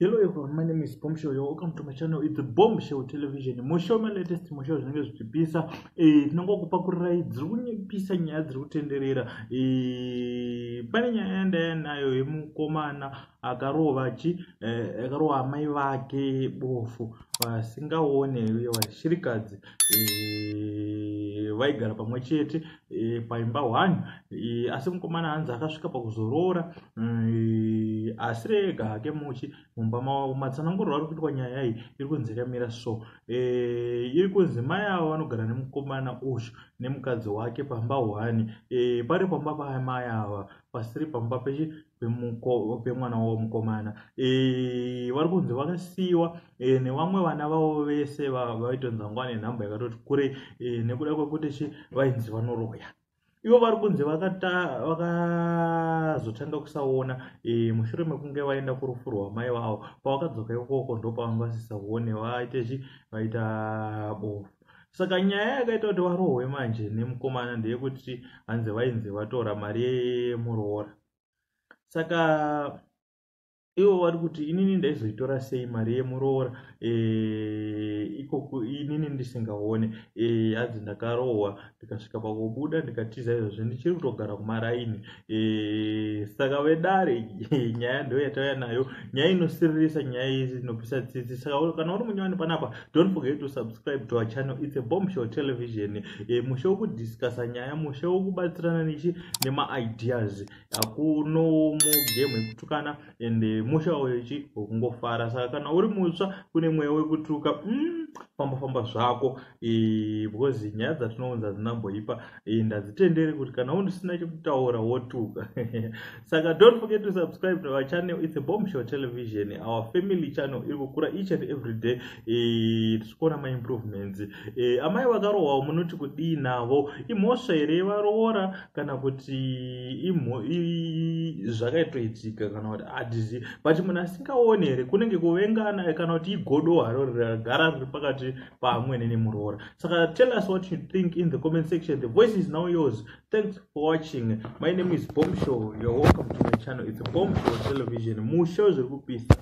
Hello everyone, my name is Bofu Uye. Welcome to my channel. It's Bofu Television. Musho my latest musho zvinenge zvichipisa. Tinongokupa kurai dziri kunyepisa nyaya dziri kutenderera. Pane nyaya yandayanayo yemukomana Akarova akarova amai vake bofu vasingaone Shirikadzi vaigara pamwe chete paimba 1 asi mukomana hanzi akasvika pakuzorora asi rega hake muchi mumba mavo matsananguriro ari kuitwa nyaya iyi iri kunzi yakamira so iri kunzi mai avo vanogara nemukomana uyu nemukadzi wake pamba 1 pari pamba pamai ava pasiri pamba pemwana wavo mukomana vari kunzi vakasiyiwa nevamwe vana vavo vese vaitonzi vangwa nenhamba yakatoti kure nekuda kwekuti vainzi vanoroya. Ivo vari kunzi vakazotanga kusaona mushure mekunge vaenda kurufu rwamai vavo. Pavakadzoka ikoko ndo pavanga vasisaone vaita bofu. Saka nyaya yakaita kuti varohwe manje nemukomana ndeyekuti hanzi vainzi vatora mari yemuroora. Saka ivo vari kuti inini ndaizoitora sei mari yemuroora ikoko inini ndisingaone hadzi ndakarohwa ndikasvika pakubuda ndikatiza izvozvo ndichiri kutogara kumaraini. Saka vedare nyaya ndo yatauya nayo, nyaya inosiririsa, nyaya inopisa tsitsi. Saka kana uri munyowani panapa, don't forget to subscribe to our channel. It's a Bofu Television. Mushe wokudiscussa nyaya, mushe wokubatsirana nema ideas. Akuno mugame yekutukana and musha wechi wokungofara. Saka kana uri mutsva kune mweya wekutuka famba zvako because nyaya dzatinounza dzinamboipa ndadzitendere kuti kana usina chekutaura wotuka. Saka don't forget to subscribe to our channel. It's a Bofu Television, our family channel. Iri kukura each and every day. Tichikuona ma improvements. Amai vakarohwa munoti kudii navo? Imhosva here varoora kana kuti zvakaitoitika kana kuti hatizivi, but munhu asingaone here kunenge kuvengana kana kuti igodo haro riragara riri pakati pamwe nemuroora. Saka tell us what you think in the comment section. The voice is now yours. Thanks for watching. My name is Bofu. You're welcome to my channel. It's Bofu Television. Musho zviri kupisa.